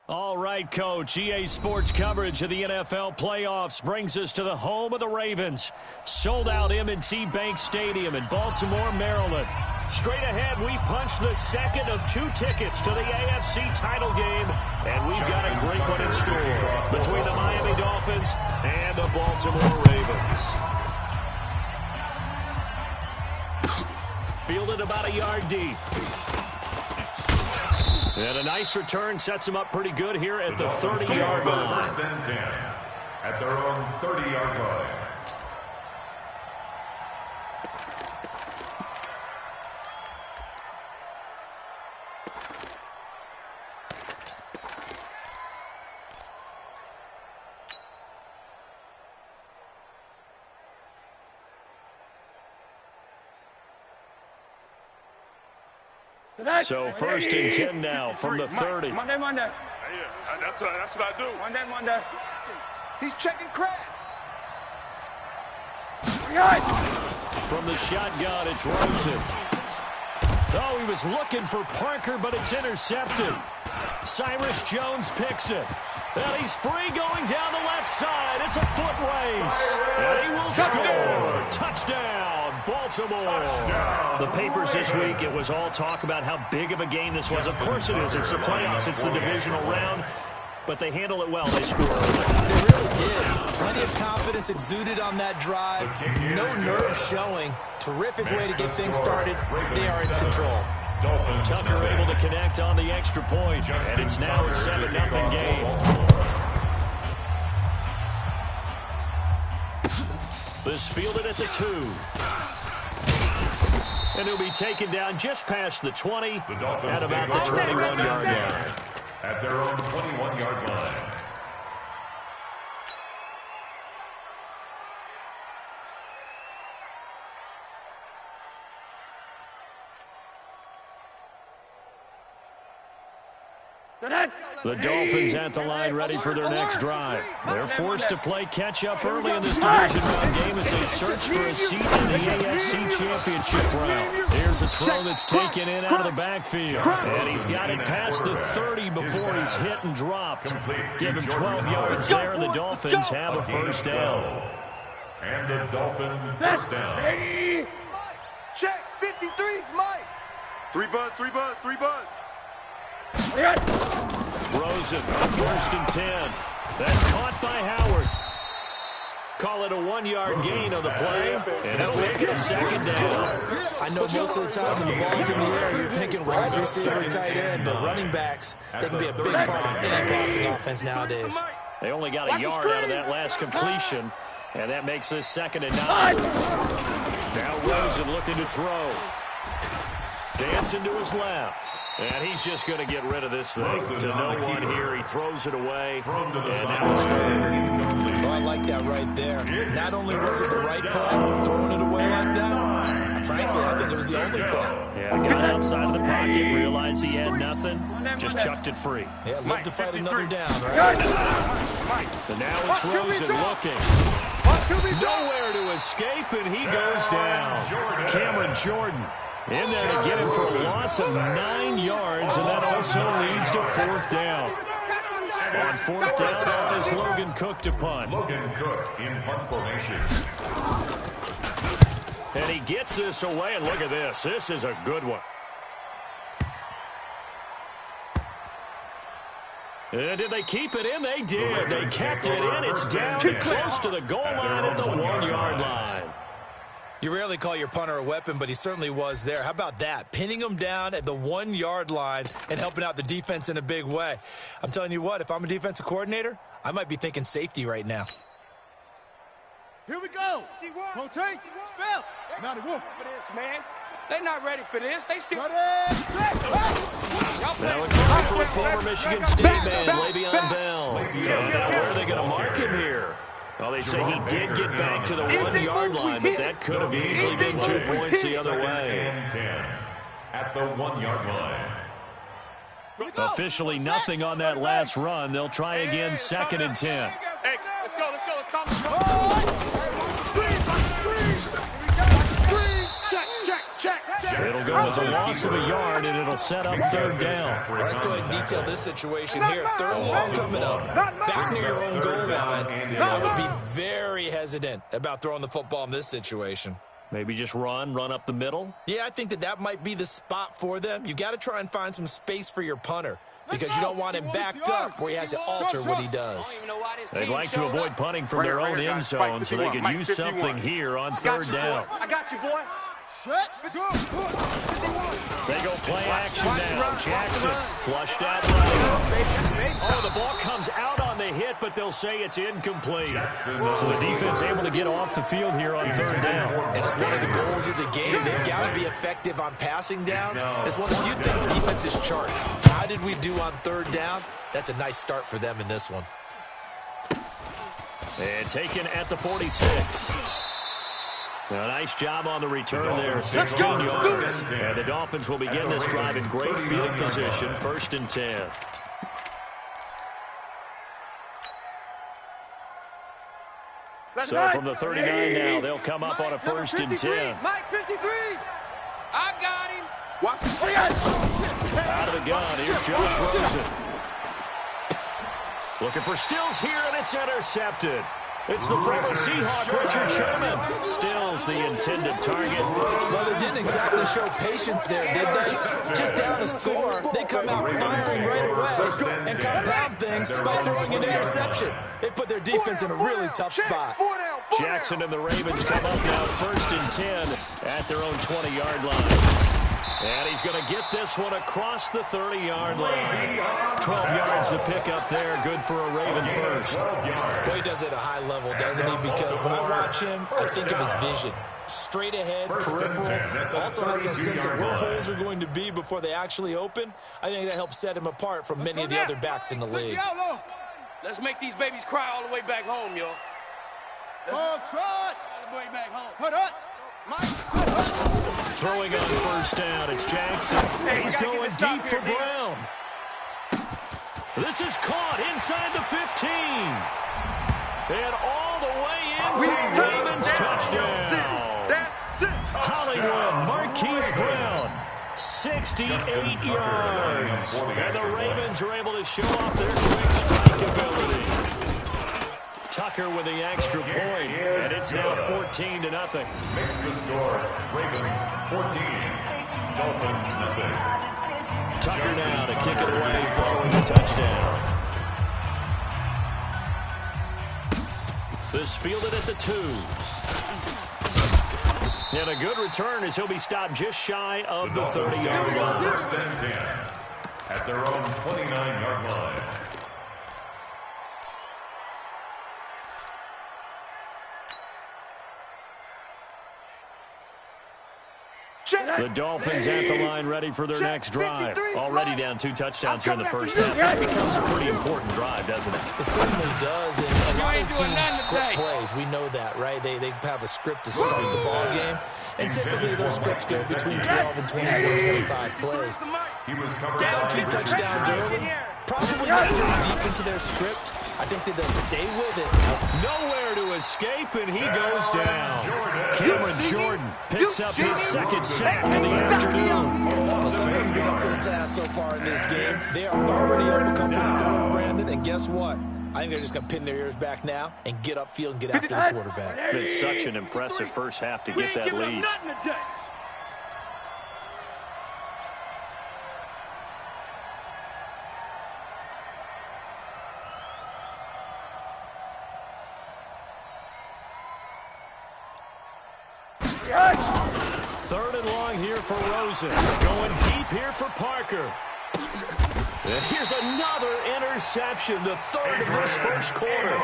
All right, Coach. EA Sports coverage of the NFL playoffs brings us to the home of the Ravens. Sold-out M&T Bank Stadium in Baltimore, Maryland. Straight ahead, we punch the second of 2 tickets to the AFC title game, and we've got a great one in store between the Miami Dolphins and the Baltimore Ravens. Fielded about a yard deep. And a nice return sets them up pretty good here at the 30-yard line. First and 10 at their own 30-yard line. So first and 10 now from the 30. Monday. Yeah, that's what I do. Monday. He's checking crab. From the shotgun, it's Rosen. Oh, he was looking for Parker, but it's intercepted. Cyrus Jones picks it. And he's free going down the left side. It's a foot race. And he will score. Touchdown, Baltimore. Touchdown. The papers this week, it was all talk about how big of a game this was. Of course it is. It's the playoffs. It's the divisional round. But they handle it well. They score. They really did. Plenty of confidence exuded on that drive. No nerves showing. Terrific way to get things started. They are in control. Tucker able to connect on the extra point, and it's now a 7-0 game. This fielded at the 2. And he'll be taken down just past the 20 at about the 21-yard line. At their own 21-yard line. The Dolphins at the line ready for their next drive. They're forced to play catch-up early in this division round game as they search for a seat in the AFC Championship round. Here's a throw that's taken in out of the backfield. And he's got it past the 30 before he's hit and dropped. Give him 12 yards there, and the Dolphins have a first down. And the Dolphins first down. Check, 53's Mike. 3 buzz. Rosen, first and 10. That's caught by Howard. Call it a 1-yard gain on the play, and it'll make it a second down. I know most of the time when the ball's in the air, you're thinking wide receiver, tight end, but running backs, they can be a big part of any passing offense nowadays. They only got a yard out of that last completion, and that makes this 2nd and 9. Now Rosen looking to throw. Dancing to his left. And he's just going to get rid of this thing. To no one here. He throws it away. And now it's 3rd. Well, I like that right there. Not only was it the right play, throwing it away like that, frankly, I think it was the only play. Yeah, got outside of the pocket, realized he had nothing, just chucked it free. Yeah, love to fight another down, right? And now it's Rosen looking. Nowhere to escape, and he goes down. Cameron Jordan in there to get him for a loss of 9 yards, and that also leads to 4th down. On 4th down, that is Logan Cook to punt. Logan Cook in punt formation. And he gets this away, and look at this. This is a good one. And did they keep it in? They did. They kept it in. It's down close to the goal line at the 1-yard line. You rarely call your punter a weapon, but he certainly was there. How about that? Pinning him down at the 1-yard line and helping out the defense in a big way. I'm telling you what, if I'm a defensive coordinator, I might be thinking safety right now. Here we go. Rotate. Spell. Now the wolf. For this, man. They're not ready for this. They still. Now a call for a former Michigan State man, Le'Veon Bell. Where are they going to mark him here? Well, they say he did get back to the 1-yard line, but that could have easily been 2 points the other way. At the 1-yard line. Officially nothing on that last run. They'll try again 2nd and 10. Hey, let's go. Check. It'll go as a loss of a yard, and it'll set up third down. Well, let's go ahead and detail this situation here. Third and long coming up, back near your own goal line. I would be very hesitant about throwing the football in this situation. Maybe just run up the middle? Yeah, I think that might be the spot for them. You got to try and find some space for your punter because you don't want him backed up where he has to alter what he does. They'd like to avoid punting from their own end zone so they could use something here on third down. I got you, boy. They go play action now. Jackson flushed out right. Oh, the ball comes out on the hit, but they'll say it's incomplete. So the defense able to get off the field here on third down. And it's one of the goals of the game. They've got to be effective on passing downs. It's one of the few things defenses chart. How did we do on third down? That's a nice start for them in this one. And taken at the 46. A nice job on the return there, 16 yards. And the Dolphins will begin this drive in great field position, 1st and 10. So from the 39 now, they'll come up on a 1st and 10. Mike 53. I got him. Watch the Out of the gun, here's Josh Rosen. Looking for Stills here, and it's intercepted. It's the former Seahawk, Richard Sherman. Stills the intended target. Well, they didn't exactly show patience there, did they? Just down a score, they come out firing right away and compound things by throwing an interception. They put their defense in a really tough spot. Jackson and the Ravens come up now 1st and 10 at their own 20-yard line. And he's going to get this one across the 30-yard line. 12 yards to pick up there. Good for a Raven first. Boy, he does it at a high level, doesn't he? Because when I watch him, I think of his vision. Straight ahead, peripheral. Also has a sense of where holes are going to be before they actually open. I think that helps set him apart from many of the other backs in the league. Let's make these babies cry all the way back home, yo. Oh, try. All the way back home. Hold up. Throwing on 1st down, it's Jackson. He's going deep for Brown. This is caught inside the 15. And all the way in for Ravens touchdown. Hollywood Marquise Brown, 68 yards. And the Ravens are able to show off their quick strike ability. Tucker with the extra point, and it's now 14-0. Makes the score. Ravens 14, Dolphins nothing. Tucker now to kick it away following the touchdown. This fielded at the 2. And a good return as he'll be stopped just shy of the 30-yard line. 1st and 10 at their own 29-yard line. The Dolphins at the line ready for their next drive. Already down 2 touchdowns here in the first half. That becomes a pretty important drive, doesn't it? It certainly does. And a lot of teams script plays. We know that, right? They have a script to start the ball game. And typically those scripts go between 12 and 24, 25 plays. Down 2 touchdowns early. Probably not going deep into their script. I think that they'll stay with it. Nowhere to escape, and he goes down. Cameron Jordan picks up his 2nd sack in the afternoon. Well, someone's been up to the task so far in this game. They are already up a couple of scores, Brandon, and guess what? I think they're just going to pin their ears back now and get upfield and get after the quarterback. It's such an impressive first half to get that lead. Third and long here for Rosen. Going deep here for Parker. And here's another interception, the 3rd of this first quarter.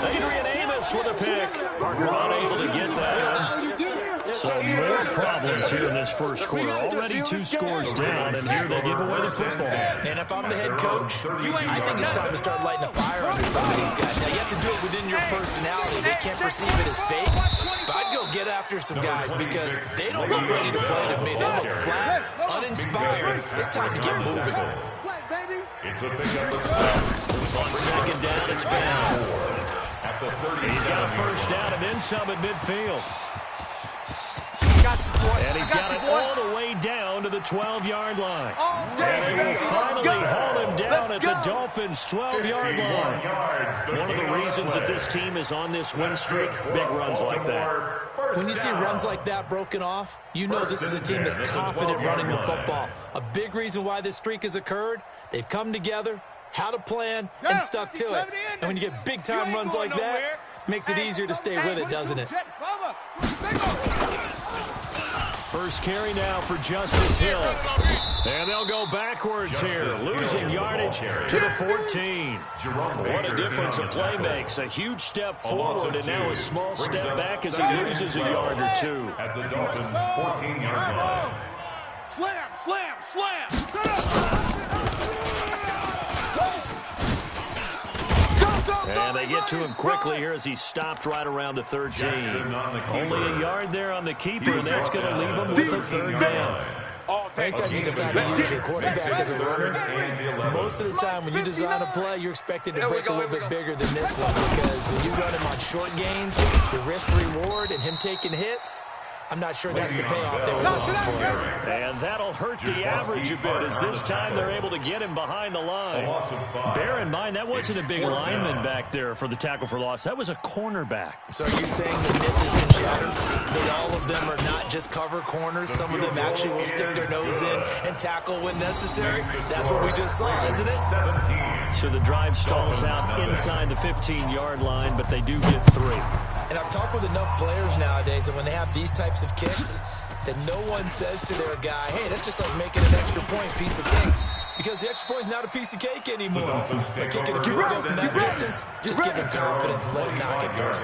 Adrian Amos with a pick. Parker unable to get that. So more problems here in this first quarter. Already 2 scores down, and here they give away the football. And if I'm the head coach, I think it's time to start lighting a fire under some of these guys. Now, you have to do it within your personality. They can't perceive it as fake. But I'd go get after some guys because they don't look ready to play to me. They look flat, uninspired. It's time to get moving. It's a pickup of 6. On 2nd down, it's Brown. At the 30. He's got a 1st down and then some at midfield. Got you. And he's got it all the way down to the 12-yard line. And they will finally haul him down at the Dolphins' 12-yard line. One of the reasons that this team is on this win streak, big runs like that. When you see runs like that broken off, you know this is a team that's confident running the football. A big reason why this streak has occurred, they've come together, had a plan, and stuck to it. And when you get big-time runs like that, it makes it easier to stay with it, doesn't it? First carry now for Justice Hill. And they'll go backwards here, losing yardage to the 14. What a difference a play makes. A huge step forward and now a small step back as he loses a yard or two. At the Dolphins' 14-yard line. Slam, slam, slam. And they get to him quickly here as he stopped right around the 13. Only a yard there on the keeper, and that's going to leave him with a third down. Anytime you decide to use your quarterback as a runner, most of the time when you design a play, you're expected to break a little bit bigger than this one, because when you run him on short gains, the risk-reward and him taking hits, I'm not sure that's the payoff they were looking for. And that'll hurt the average a bit as this time they're able to get him behind the line. Bear in mind, that wasn't a big lineman back there for the tackle for loss. That was a cornerback. So are you saying the myth has been shattered? That all of them are not just cover corners? Some of them actually will stick their nose in and tackle when necessary? That's what we just saw, isn't it? So the drive stalls out inside the 15-yard line, but they do get 3. And I've talked with enough players nowadays that when they have these types of kicks, that no one says to their guy, hey, that's just like making an extra point piece of cake. Because the extra point is not a piece of cake anymore. By kicking a field goal from that distance, just give him confidence and let him knock it through.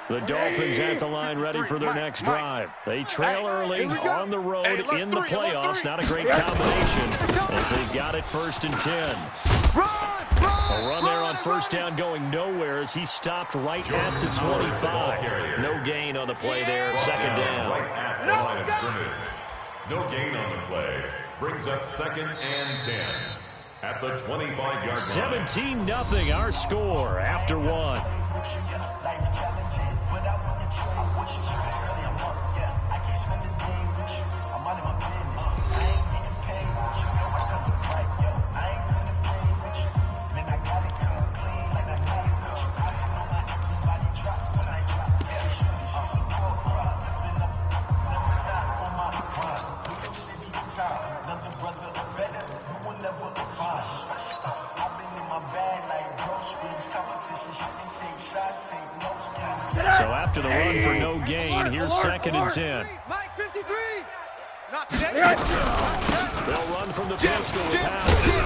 The Dolphins at the line ready for their next drive. They trail early on the road in the playoffs. Not a great combination as they've got it 1st and 10. A run there on first down going nowhere as he stopped right at the 25. No gain on the play there, 2nd down. Right at the line of scrimmage. No gain on the play. Brings up 2nd and 10. At the 25-yard line. 17-0 our score after 1. So after the run for no gain, here's 2nd and 10. Mike 53. Not today. They'll run from the pistol with Howard.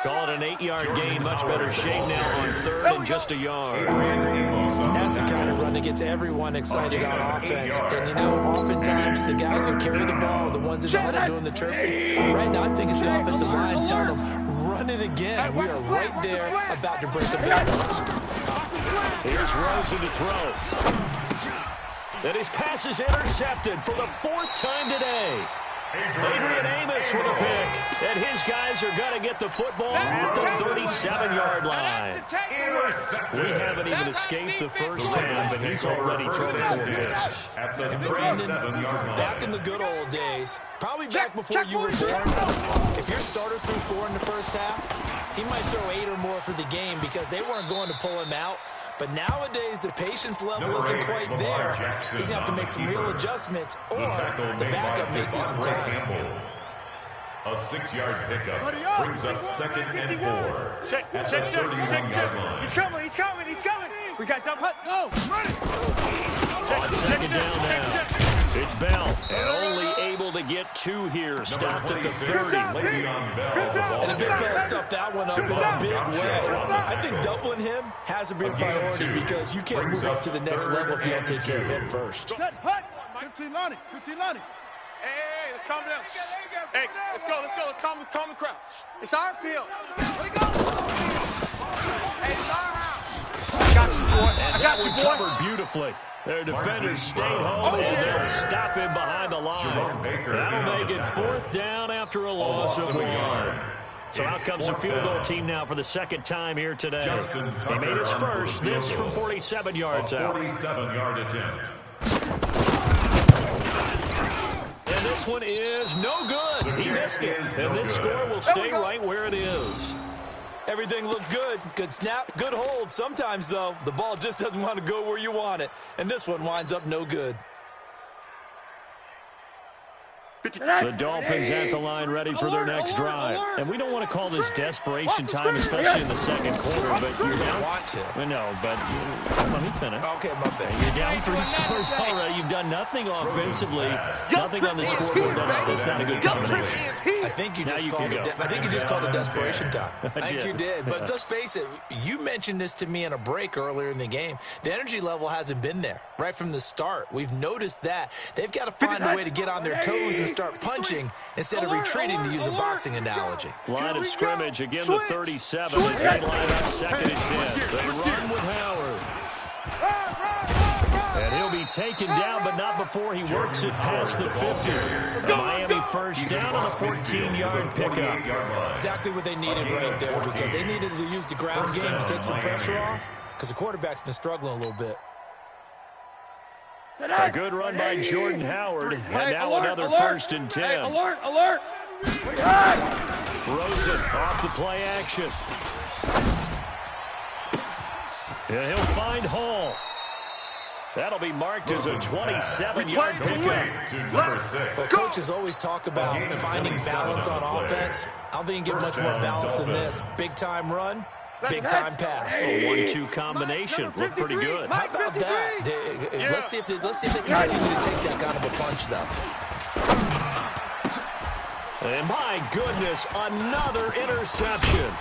Call it an 8-yard gain. Much better shape now on 3rd and just a yard. And that's the kind of run that gets everyone excited on offense. And, you know, oftentimes the guys who carry the ball, the ones in the huddle doing the chirping, right now I think it's the offensive line telling them, run it again. We are right there about to break the back. Here's Rosen to throw. And his pass is intercepted for the 4th time today. Adrian Amos with a pick. And his guys are going to get the football at the 37-yard line. We haven't even escaped the first half, and he's already thrown 4 picks. And Brandon, back in the good old days, probably back before you were born, if your starter threw 4 in the first half, he might throw 8 or more for the game because they weren't going to pull him out. But nowadays, the patience level isn't quite there. He's going to have to make some real adjustments, or the backup may see some time. A 6-yard pickup brings up 2nd and 4. At the 31-yard line. He's coming. We got jump. Go, run it. On 2nd down now. It's Bell, and only able to get 2 here. Stopped at the 30. And the big fella stuffed that one up in a big way. I think doubling him has to be a priority because you can't move up to the next level if you don't take care of him first. Set, hut. 15 Lonnie. Hey, let's calm down. Hey, let's go. Let's calm the crowd. It's our field. Let it go. Hey, it's our house. I got you, boy. And that one covered beautifully. Their defenders stayed home, and they'll stop him behind the line. That'll make it 4th down after a loss of 1. So out comes the field goal team now for the second time here today. He made his first, this from 47 yards out. 47-yard attempt. And this one is no good. He missed it. And this score will stay right where it is. Everything looked good. Good snap, good hold. Sometimes, though, the ball just doesn't want to go where you want it. And this one winds up no good. The Dolphins at the line ready for their next drive. And we don't want to call this desperation time, especially in the second quarter, but you're down. Want to. No, but let me finish. Okay, my bad. You're down 3 scores already. You've done nothing offensively, nothing on the scoreboard. That's not a good combination. I think you just called it desperation time. I think you did. But let's face it, you mentioned this to me in a break earlier in the game. The energy level hasn't been there right from the start. We've noticed that. They've got to find a way to get on their toes and start punching instead of retreating, to use a boxing analogy. Line of scrimmage, again the 37 as they line up 2nd and 10. They run with Howard. And he'll be taken down, but not before he works it past the 50. A Miami first down on a 14-yard pickup. Exactly what they needed right there, because they needed to use the ground game to take some pressure off, because the quarterback's been struggling a little bit. A good run by Jordan Howard, and now another 1st and 10. Alert! Rosen off the play action. And he'll find Hall. That'll be marked as a 27-yard pickup. Well, coaches always talk about finding balance on offense. I don't think you can get much more balance than this. Big-time run, big-time pass. A 1-2 combination. Looked pretty good. How about that? Let's see if they can continue to take that kind of a punch, though. And my goodness, another interception.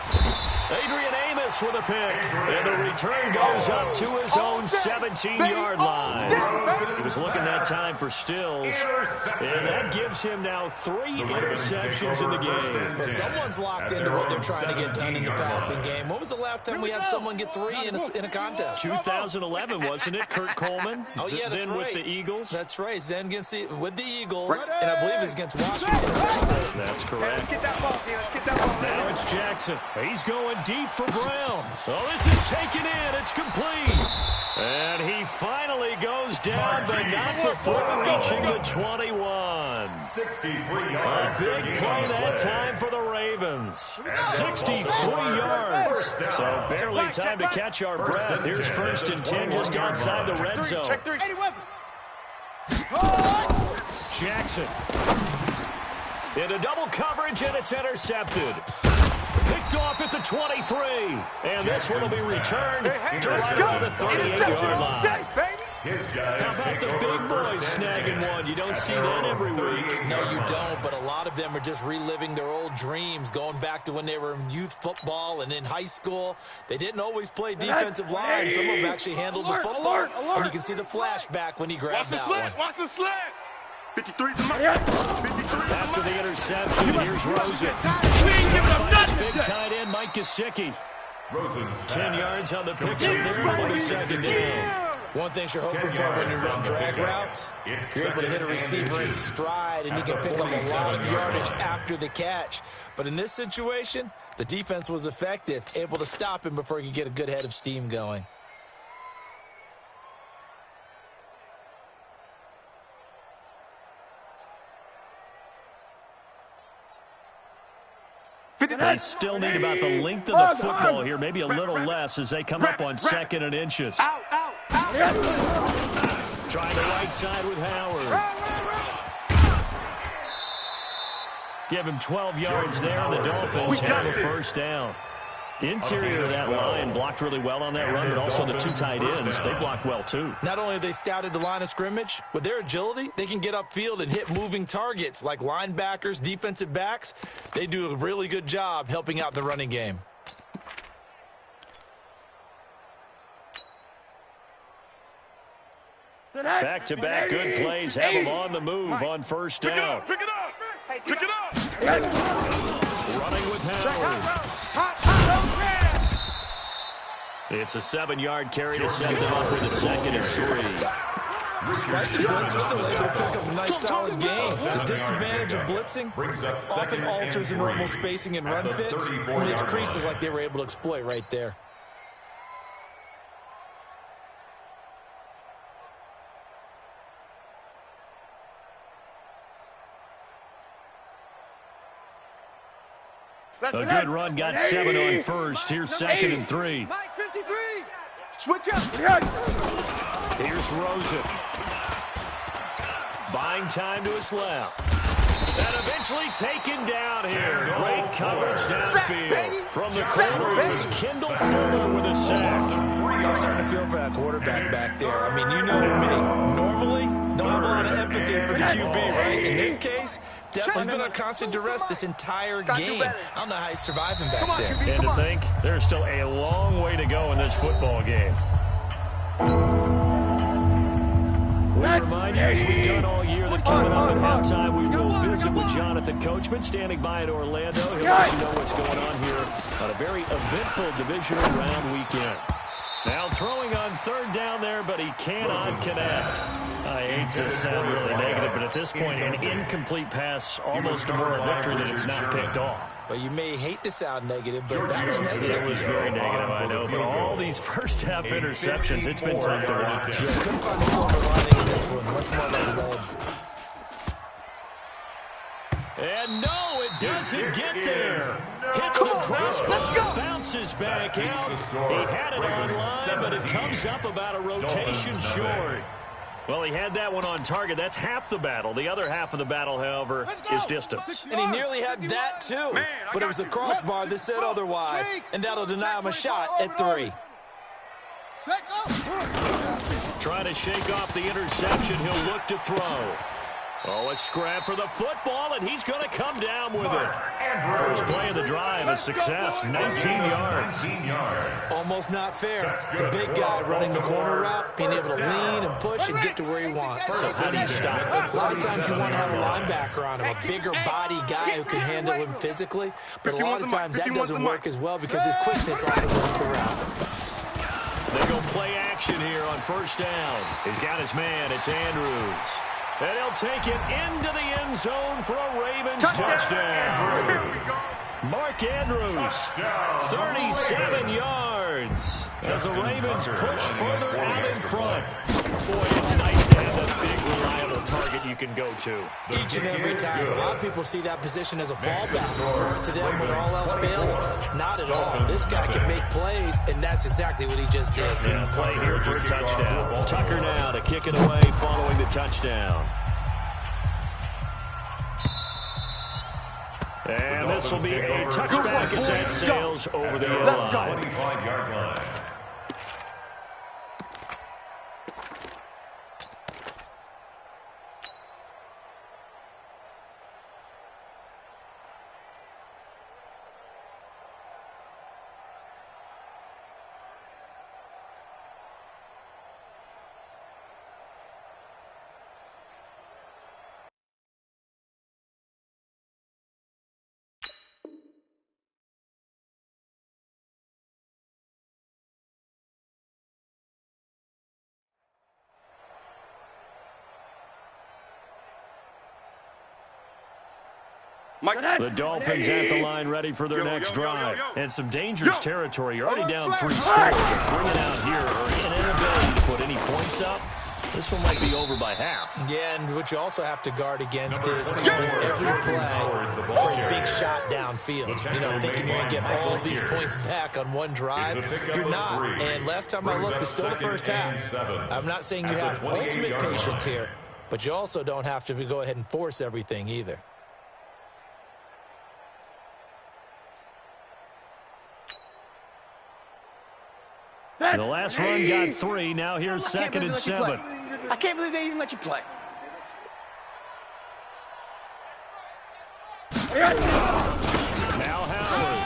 Adrian Amos with a pick. And the return goes up to his own 17-yard line. He was looking that time for Stills. And that gives him now 3 interceptions in the game. Well, someone's locked into what they're trying to get done in the passing game. When was the last time we had someone get 3 in a contest? 2011, wasn't it? Kurt Coleman? Oh, yeah, that's then right. With the Eagles? That's right. Then with the Eagles, and I believe it's against Washington. That's correct. Let's get that ball, T. Let's get that ball. Now it's Jackson. He's going deep for Brown. Oh, this is taken in. It's complete. And he finally goes down, but not before reaching the 21. 63 yards. A big play that time for the Ravens. 63 yards. So barely time to catch our breath. Here's 1st and 10 just outside the red zone. Check 3. Jackson. Into double coverage, and it's intercepted. Picked off at the 23. And this one will be returned to right on the 38-yard line. How about the big boys snagging one? You don't see that every week. No, you don't, but a lot of them are just reliving their old dreams, going back to when they were in youth football and in high school. They didn't always play defensive line. Some of them actually handled the football. And you can see the flashback when he grabbed that one. Watch the slant. 53's the mark. After the interception, here's Rosen. Big tight end, Mike Gesicki. 10 yards on the pickup there. It'll be 2nd down. One thing you're hoping for when you run drag routes, you're able to hit a receiver in stride, and he can pick up a lot of yardage after the catch. But in this situation, the defense was effective, able to stop him before he could get a good head of steam going. They still need about the length of the football here, maybe a little less as they come up on 2nd and inches. Trying the right side with Howard. Give him 12 yards there, and the Dolphins have a 1st down. Interior of that line blocked really well on that run, but also the 2 tight ends, they blocked well too. Not only have they scouted the line of scrimmage, with their agility, they can get upfield and hit moving targets like linebackers, defensive backs. They do a really good job helping out the running game. Back-to-back good plays have them on the move on 1st down. Pick it up. Running with Howard. It's a 7-yard carry to set them up with a 2nd and 3. Despite the blitz, they're still able to pick up a nice solid gain. The disadvantage of blitzing often alters the normal spacing and run fits, and leaves creases like they were able to exploit right there. A good run, got 7 on first. Here's 2nd and 3. Mike 53. Switch up. Here's Rosen. Buying time to his left. And eventually taken down here. Great coverage downfield. From the corner, it was Kendall Fuller with a sack. I'm starting to feel for that quarterback back there. I mean, you know me. Normally, don't have a lot of empathy for the QB, right? In this case, definitely been on constant duress this entire game. I don't know how he's surviving back there. And to think, there's still a long way to go in this football game. We remind you, as we've done all year, that coming up at halftime, we will visit with Jonathan Coachman, standing by in Orlando. He'll let you know what's going on here on a very eventful divisional round weekend. Now throwing on 3rd down there, but he cannot connect. I hate to sound really negative, but at this point, an incomplete pass, almost a moral victory that it's not picked off. Well, you may hate to sound negative, but that was negative. It was very negative, I know, but all these first-half interceptions, it's been tough to watch. Yeah, couldn't find a silver lining in this one. Much more like lead. And no, it doesn't get there. Hits the crossbar, bounces back out. He had it online, but it comes up about a rotation short. Well, he had that one on target. That's half the battle. The other half of the battle, however, is distance. And he nearly had that, too. But it was the crossbar that said otherwise, and that'll deny him a shot at 3. Trying to shake off the interception. He'll look to throw. Oh, a scrap for the football, and he's going to come down with it. First play of the drive, a success, 19 yards. Almost not fair. The big guy running the corner route, being able to lean and push and get to where he wants. So how do you stop it? A lot of times you want to have a linebacker on him, a bigger body guy who can handle him physically, but a lot of times that doesn't work as well because his quickness often runs the route. They go play action here on 1st down. He's got his man. It's Andrews. And he'll take it into the end zone for a Ravens touchdown. Mark Andrews, 37 yards. As the Ravens push further out in front. Boy, it's nice to have that big, reliable target you can go to. Each and every time. A lot of people see that position as a fallback. To them, when all else fails, not at all. This guy can make plays, and that's exactly what he just did. Yeah, play here for a touchdown. Tucker now to kick it away following the touchdown. And this will be a touchback as that sails over the end line. 25-yard line. The Dolphins at the line ready for their next drive. And some dangerous territory. You're already down 3 scores. Bringing out here an inability to put any points up. This one might be over by half. Yeah, and what you also have to guard against is calling every play for a big shot downfield. You know, thinking you're going to get all these points back on one drive. You're not. And last time I looked, it's still the first half. I'm not saying you have ultimate patience here, but you also don't have to go ahead and force everything either. The last run got 3. Now here's 2nd and 7. I can't believe they even let you play. Now Howard.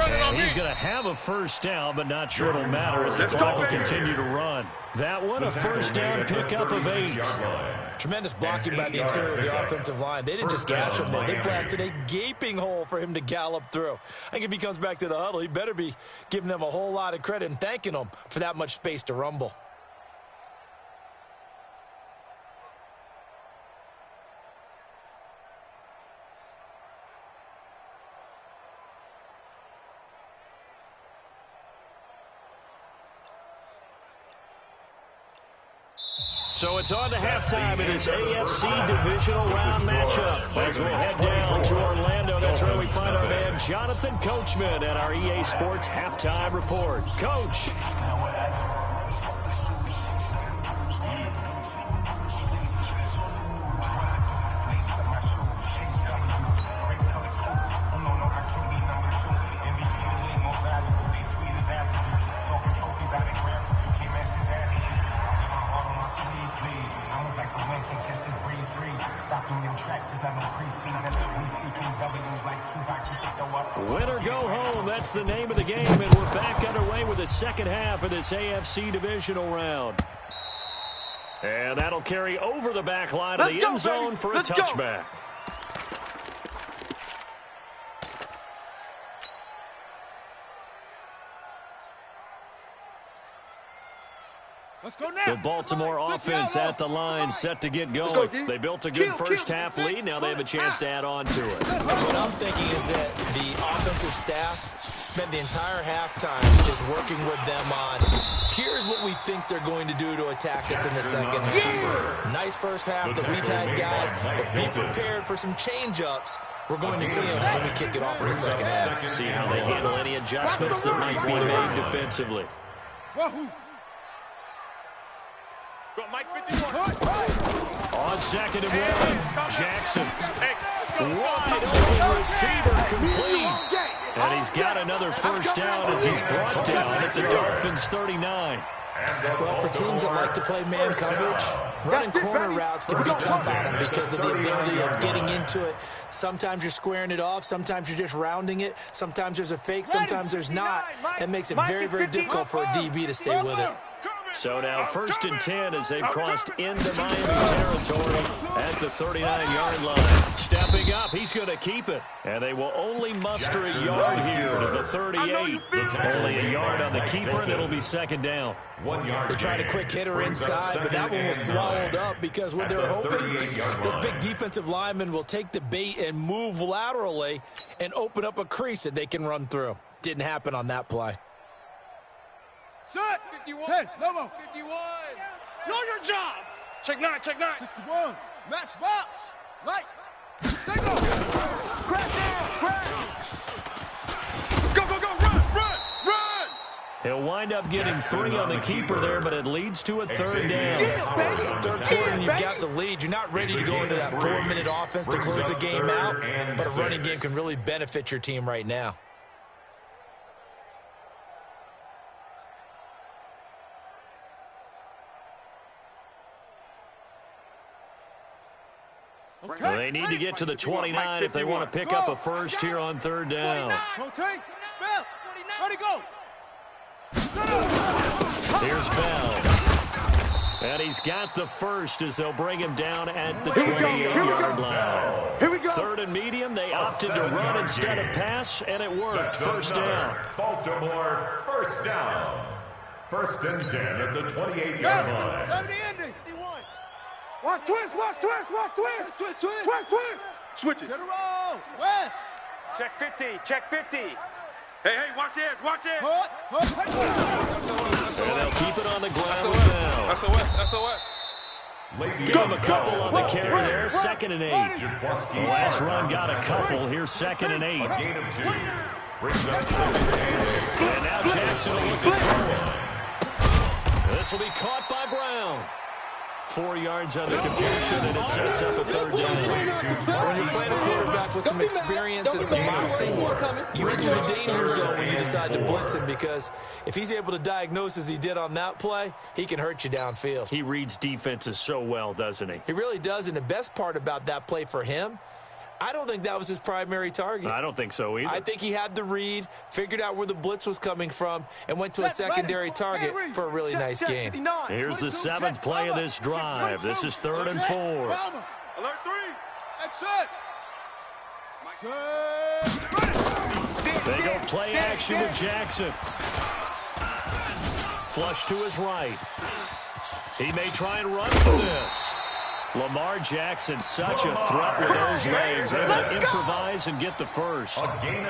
And he's going to have a first down, but not sure it'll matter as the clock will continue to run. That one, a first down pickup of 8. Tremendous blocking by the interior of the offensive line. They didn't just gash him there. They blasted a gaping hole for him to gallop through. I think if he comes back to the huddle, he better be giving them a whole lot of credit and thanking them for that much space to rumble. So it's on to halftime in this AFC divisional round matchup. As we'll head down to Orlando, that's where we find our man Jonathan Coachman at our EA Sports Halftime Report. Coach. Winner go home, that's the name of the game, and we're back underway with the second half of this AFC divisional round. And that'll carry over the back line of the end zone for a touchback. Let's go now. The Baltimore offense at the line, set to get going. They built a good first half lead. Now they have a chance to add on to it. What I'm thinking is that the offensive staff spent the entire halftime just working with them on, here's what we think they're going to do to attack us in the second half. Nice first half that we've had, guys, but be prepared for some change-ups. We're going to see them when we kick it off in the second half. See how they handle any adjustments that might be made defensively. Mike 51. On second and one, Jackson. Wide open receiver complete. And he's got another first down as he's brought down at the Dolphins' 39. Well, for teams that like to play man coverage, running corner routes can be tough on them because of the ability of getting into it. Sometimes you're squaring it off. Sometimes you're just rounding it. Sometimes there's a fake. Sometimes there's not. That makes it very, very difficult for a DB to stay with it. So now 1st and 10 as they've crossed into Miami territory at the 39-yard line. Stepping up, he's going to keep it. And they will only muster a yard here to the 38. Only a yard on the keeper, and it'll be second down. They tried a quick hitter inside, but that one was swallowed up because what they're hoping, this big defensive lineman will take the bait and move laterally and open up a crease that they can run through. Didn't happen on that play. Set. 51. Hey, Lobo. 51. Know your job. Check 9, check 9. 61. Match box. Light. Single. Crack down. Crack. Go, go, go. Run, run, run. He'll wind up getting 3 on the keeper there, but it leads to a third down. Third quarter, and you've got the lead. You're not ready to go into that 4-minute offense to close the game out, but a running game can really benefit your team right now. Well, they need to get to the 29 if they want to pick up a first here on third down. Rotate. Spell. Ready, go. Here's Bell. And he's got the first as they'll bring him down at the 28-yard line. Here we go. Third and medium, they opted to run instead of pass, and it worked. First down. Baltimore, first down. 1st and 10 at the 28-yard line. 70 ending. Watch twist, watch twist, watch twist. Twist, twist. Twist, twist. Switches. Get a roll. West. Check 50, check 50. Hey, watch this, watch this. And they'll keep it on the ground now. SOS. Give him a couple on the carry there. 2nd and 8. The last run got a couple. Here's 2nd and 8. Gain of 2. Brings up 2nd and 8. And now Jackson will look at throw. This will be caught by Brown. 4 yards on the completion, and it sets up a third down. When you're playing a quarterback with some experience and some moxie, you enter the danger zone when you decide to blitz him, because if he's able to diagnose as he did on that play, he can hurt you downfield. He reads defenses so well, doesn't he? He really does, and the best part about that play for him, I don't think that was his primary target. I don't think so either. I think he had the read, figured out where the blitz was coming from, and went to a secondary target for a really nice gain. Here's the 7th play of this drive. This is 3rd and 4. Alert 3. Exit. They go play action with Jackson. Flush to his right. He may try and run for this. Lamar Jackson, such a threat with those legs. Able to improvise and get the first.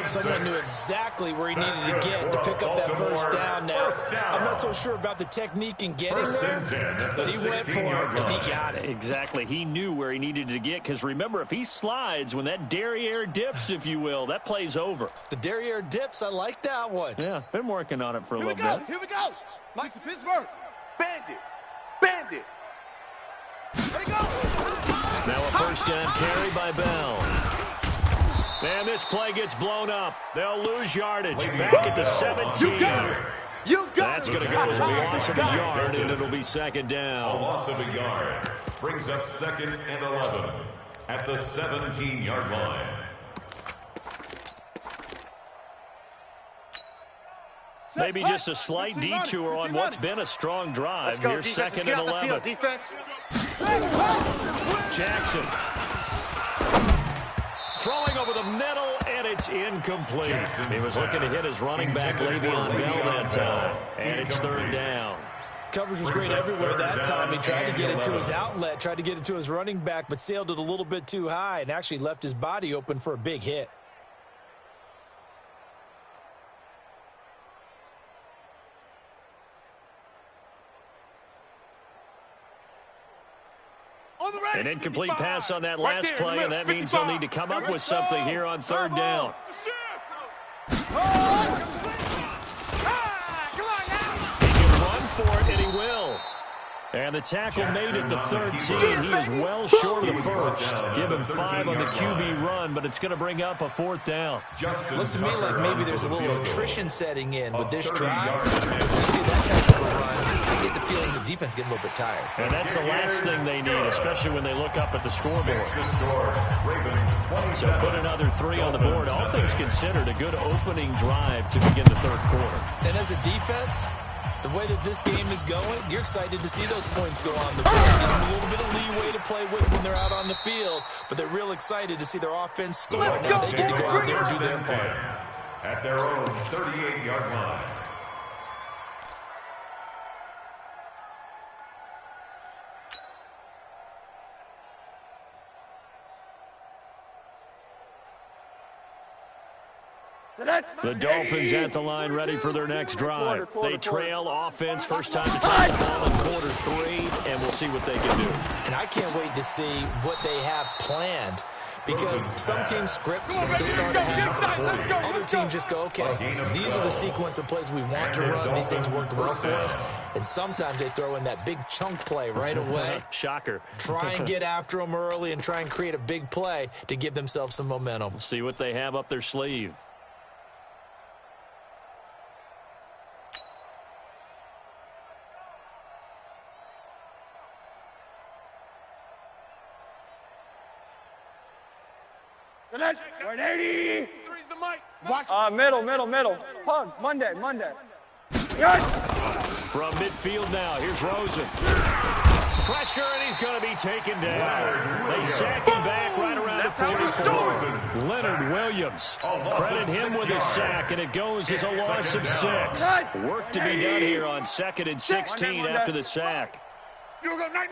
Someone knew exactly where he needed to get to pick up that first down. Now, I'm not so sure about the technique in getting there, but he went for it, and he got it. Exactly. He knew where he needed to get, because remember, if he slides, when that derriere dips, if you will, that play's over. The derriere dips, I like that one. Yeah, been working on it for a little bit. Here we go. Mike to Pittsburgh. Bandit. Bandit. Let it go. Now a first down carry by Bell. And this play gets blown up. They'll lose yardage. Back at the 17. You got it. You got That's it. going to go as a loss of a yard, and it'll be second A down. loss of a yard brings up 2nd and 11 at the 17-yard line. Maybe just a slight detour on what's been a strong drive. Here's 2nd and 11. Defense. Jackson throwing over the middle, and it's incomplete. He was looking to hit his running back, Le'Veon Bell, that time. And it's 3rd down. Coverage was great everywhere that time. He tried to get it to his outlet, tried to get it to his running back, but sailed it a little bit too high and actually left his body open for a big hit. An incomplete pass on that last play, and that means they'll need to come up with something here on 3rd down. He can run for it, and he will. And the tackle made at the 13. He is well short of the first. Give him 5 on the QB run, but it's going to bring up a 4th down. Looks to me like maybe there's a little attrition setting in with this drive. If you see that type of a run, I get the feeling the defense getting a little bit tired. And that's the last thing they need, especially when they look up at the scoreboard. So put another 3 on the board. All things considered, a good opening drive to begin the 3rd quarter. And as a defense, the way that this game is going, you're excited to see those points go on the board. Gives them a little bit of leeway to play with when they're out on the field, but they're real excited to see their offense score. Now they get to go out there and do their part. At their own 38-yard line. The Dolphins at the line, ready for their next drive. They trail offense, first time to touch the ball in quarter 3, and we'll see what they can do. And I can't wait to see what they have planned, because some teams script to start a half. Other teams just go, okay, these are the sequence of plays we want to run. These things worked well for us. And sometimes they throw in that big chunk play right away. Shocker. Try and get after them early and try and create a big play to give themselves some momentum. We'll see what they have up their sleeve. Middle. Hug. Monday. From midfield now, here's Rosen. Pressure, and he's going to be taken down. They sack him back right around the 44. Leonard Williams. Credit him with a sack, and it goes as a loss of 6. Work to be done here on 2nd and 16 after the sack. You go night.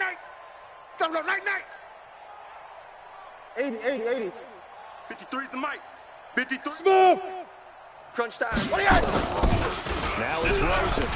Some go night. 80. 53's the mic. 53. Smooth. Crunch time. Now it's Rosen.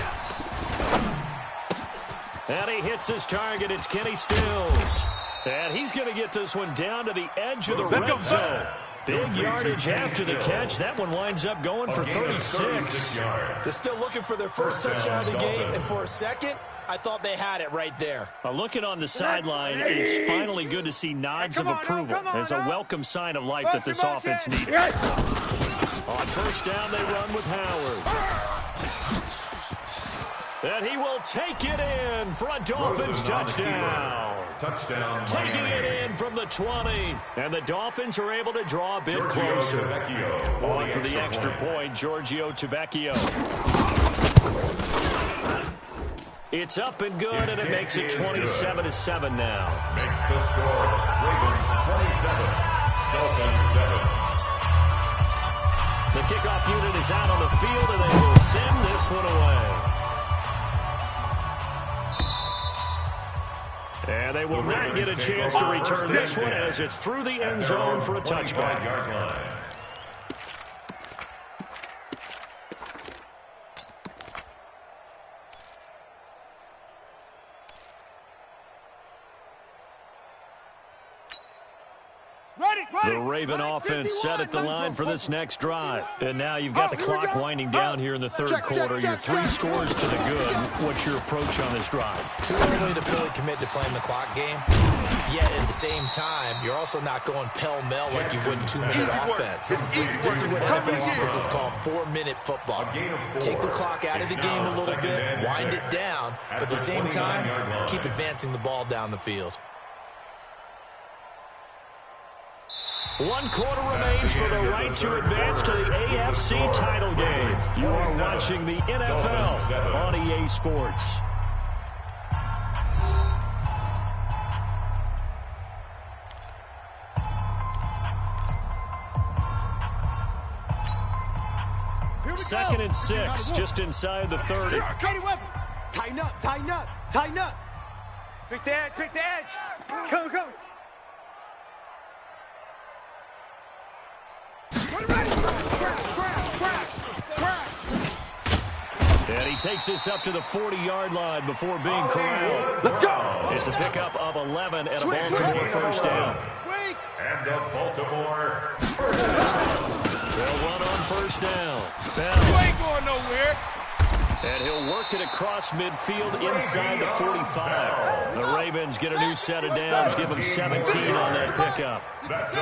And he hits his target. It's Kenny Stills. And he's going to get this one down to the edge of the red zone. Big yardage after the catch. That one winds up going for 36. They're still looking for their first touchdown of the game, and for a second, I thought they had it right there. Looking on the sideline, it's finally good to see nods of approval as a welcome sign of life that this offense needed. On first down, they run with Howard. And he will take it in for a Dolphins touchdown. Taking it in from the 20. And the Dolphins are able to draw a bit closer. On for the extra point, Giorgio Tavecchio. It's up and good, and it makes it 27-7 now. Makes the score. Ravens 27, Dolphins 7. The kickoff unit is out on the field, and they will send this one away. And they will not get a chance to return this one as it's through the end zone for a touchback. The Raven offense set at the line for this next drive. And now you've got the clock winding down here in the third quarter. You're 3 scores to the good. What's your approach on this drive? Too early to fully commit to playing the clock game. Yet at the same time, you're also not going pell-mell like you would in 2-minute offense. This is what NFL offenses call 4-minute football. Take the clock out of the game a little bit, wind it down, but at the same time, keep advancing the ball down the field. 1 quarter remains for the right to advance to the AFC title game. You are watching the NFL on EA Sports. Second and 6, just inside the 30. Tighten up, tighten up, tighten up. Pick the edge, pick the edge. Come, come. And he takes this up to the 40-yard line before being corralled. Let's go. It's a pickup of 11 and a Baltimore first down. And a Baltimore first down. They'll run on first down. You ain't going nowhere. And he'll work it across midfield inside the 45. The Ravens get a new set of downs, give them 17 on that pickup.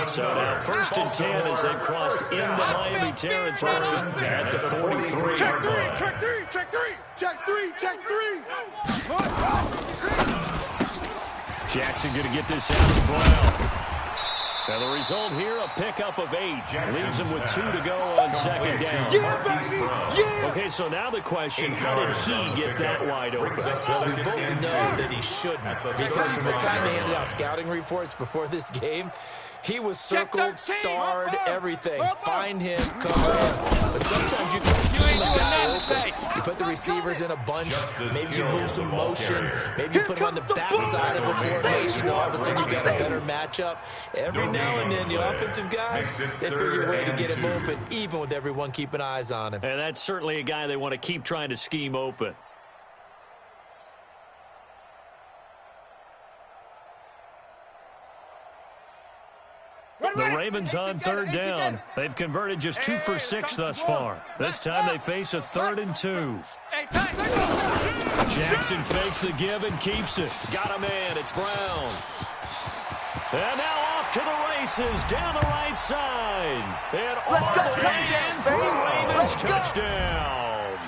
So now 1st and 10 as they've crossed into Miami territory at the 43. Check three, check three, check three, check three, check three. Jackson going to get this out to Brown. And the result here, a pickup of 8. Leaves him with 2 to go on second down. Yeah, baby, yeah. Okay, so now the question, how did he get that wide open? Well, we both know that he shouldn't, because from the time they handed out scouting reports before this game, he was circled, starred, everything. Find him, cover him. But sometimes you can scheme a guy open. You put the receivers in a bunch. Maybe you move some motion. Maybe you put him on the backside of the formation. All of a sudden, you got a better matchup. Every now and then, the offensive guys, they figure a way to get him open, even with everyone keeping eyes on him. And that's certainly a guy they want to keep trying to scheme open. The Ravens on third down. They've converted just 2 for 6 thus far. This time they face a 3rd and 2. Jackson fakes the give and keeps it. Got a man. It's Brown. And now off to the races down the right side. And all the way in for a Ravens touchdown.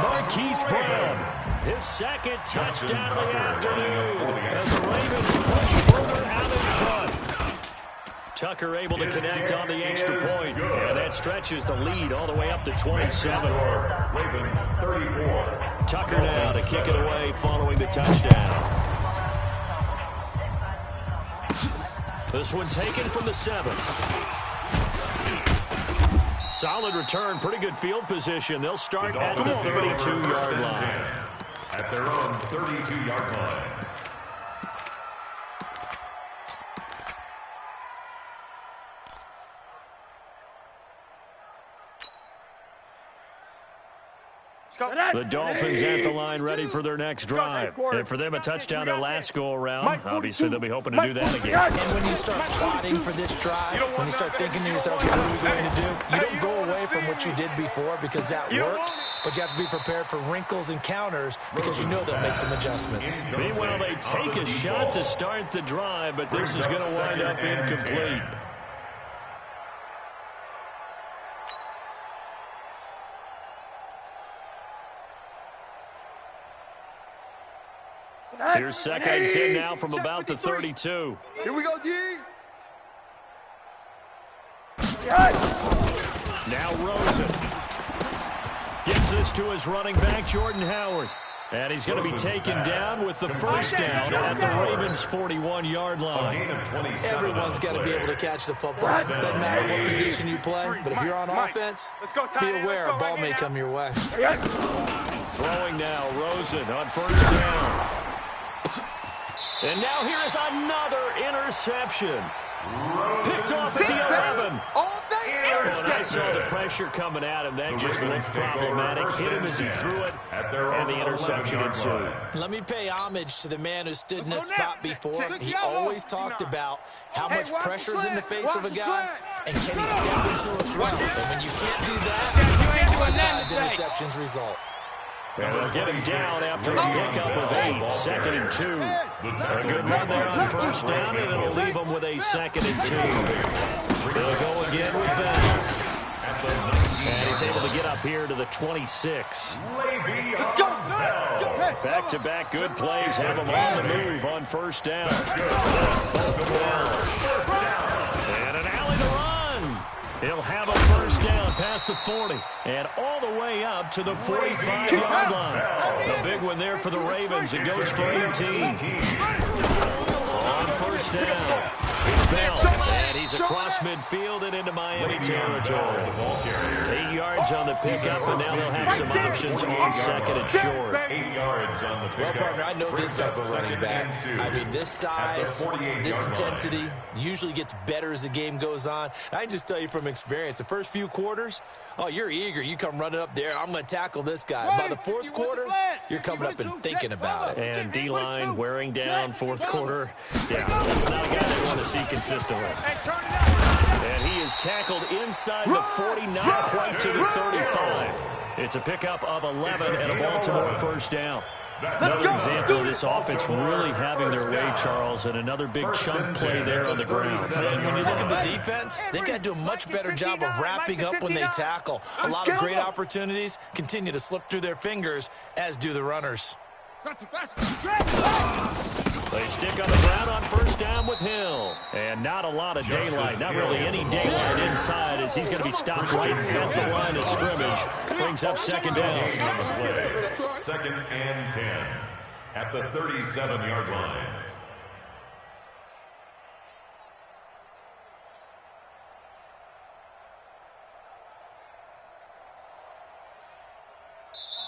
Marquise Brown, his 2nd touchdown of the afternoon as the Ravens push further out in front. Tucker able to connect on the extra point. And that stretches the lead all the way up to 27. Ravens 34. Tucker now to kick it away following the touchdown. This one taken from the 7. Solid return, pretty good field position. They'll start at the 32-yard line. At their own 32-yard line. The Dolphins at the line ready for their next drive. And for them, a touchdown their last go-around. Obviously, they'll be hoping to do that again. And when you start plotting for this drive, when you start thinking to yourself, what are we going to do? You don't go away from what you did before because that worked, but you have to be prepared for wrinkles and counters because you know they'll make some adjustments. Meanwhile, they take a shot to start the drive, but this is going to wind up incomplete. Here's 2nd and 10 now from about the 32. Here we go, D. Now Rosen gets this to his running back, Jordan Howard. And he's going to be taken down with the first down at the Ravens' 41-yard line. Everyone's got to be able to catch the football. Doesn't matter what position you play, but if you're on offense, be aware a ball may come your way. Throwing now, Rosen on first down. And now here is another interception. Picked off at the 11. When I saw the pressure coming at him, that just looked problematic. Hit him as he threw it, and the interception ensued. Let me pay homage to the man who stood in this spot before. He always talked about how much pressure is in the face of a guy, and can he step into a throw. And when you can't do that, a lot of times interceptions result. And they'll get him down after a pickup of 8, 2nd and 2. A good run there on first down, and it'll leave them with a 2nd and 2. They'll go again with Bell. And he's able to get up here to the 26. Let's go, son. Back-to-back good plays have him on the move on first down. And an alley to run. He'll have a first down past the 40 and all the way up to the 45-yard line. A big one there for the Ravens. It goes for 18. On first down, it's Bell, and he's across midfield and into Miami territory. 8 yards on the pickup, and now they'll have some options on 2nd and short. 8 yards on the pickup. Well, partner, I know this type of running back. I mean, this size, this intensity usually gets better as the game goes on. I can just tell you from experience, the first few quarters, oh, you're eager. You come running up there, I'm going to tackle this guy. By the fourth quarter, you're coming up and thinking about it. And D-line wearing down fourth quarter. Yeah, that's not a guy they want to see consistently. And he is tackled inside the 40, not quite to the 35. It's a pickup of 11 and a Baltimore first down. Another example of this offense really having their way, Charles, and another big chunk play there on the ground. And when you look at the defense, they've got to do a much better job of wrapping up when they tackle. A lot of great opportunities continue to slip through their fingers, as do the runners. They stick on the ground on first down with Hill. And not a lot of daylight, not really any daylight inside, as he's going to be stopped right at the line of scrimmage. Brings up 2nd down. 2nd and 10 at the 37-yard line.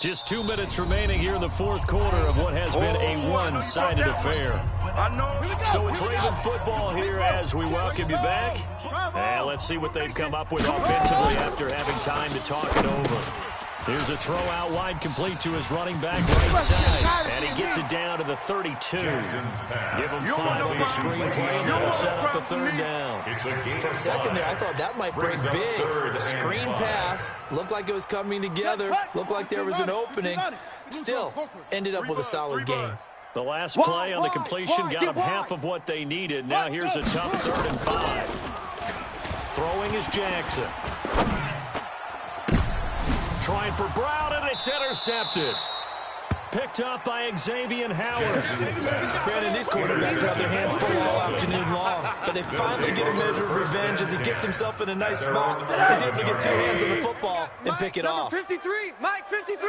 Just 2 minutes remaining here in the fourth quarter of what has been a one-sided affair. So it's Raven football here as we welcome you back. And let's see what they've come up with offensively after having time to talk it over. Here's a throw out wide, complete to his running back right side. And he gets it down to the 32. Give him 5 on the screen play, and that'll set up the 3rd down. For a second there, I thought that might break big. Screen pass, looked like it was coming together, looked like there was an opening. Still, ended up with a solid game. The last play on the completion got them half of what they needed. Now here's a tough 3rd and 5. Throwing is Jackson. Trying for Brown, and it's intercepted. Picked up by Xavier Howard. Brandon, these quarterbacks have their hands full all afternoon long, but they finally get a measure of revenge as he gets himself in a nice spot. He's able to get 2 hands on the football and pick it off. 53, Mike 53.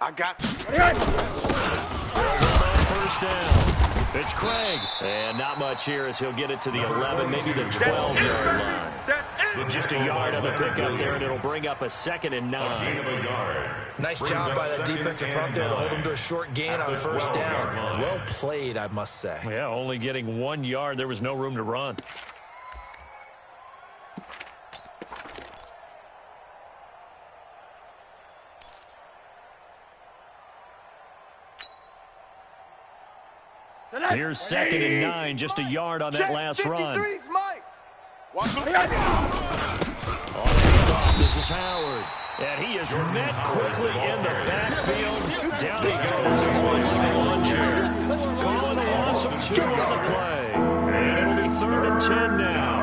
I got you. First down. It's Craig. And not much here as he'll get it to the 11, maybe the 12-yard line. Just a yard on the pickup there, and it'll bring up a 2nd and 9. Nice job by that defensive front there to hold him to a short gain on first down. Well played, I must say. Yeah, only getting 1 yard. There was no room to run. Here's 2nd and 9, just a yard on that last run. On the handoff, this is Howard. And he is met quickly in the backfield. Down he goes, falling like a lawn chair. Calling a loss of 2 on the play. And it'll be 3rd and 10 now.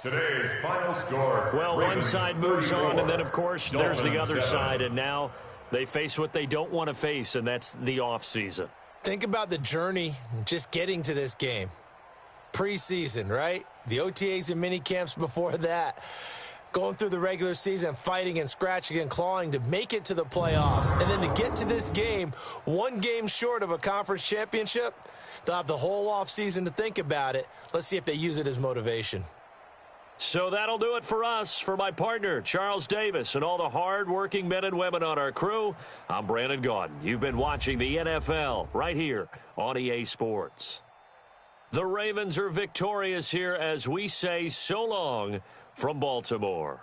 Today's final score. Well, one side moves on, and then, of course, there's the other side. And now they face what they don't want to face, and that's the offseason. Think about the journey just getting to this game. preseason, right? The OTAs and mini camps before that. Going through the regular season, fighting and scratching and clawing to make it to the playoffs. And then to get to this game, one game short of a conference championship, they'll have the whole offseason to think about it. Let's see if they use it as motivation. So that'll do it for us. For my partner, Charles Davis, and all the hard-working men and women on our crew, I'm Brandon Gaudin. You've been watching the NFL right here on EA Sports. The Ravens are victorious here as we say so long from Baltimore.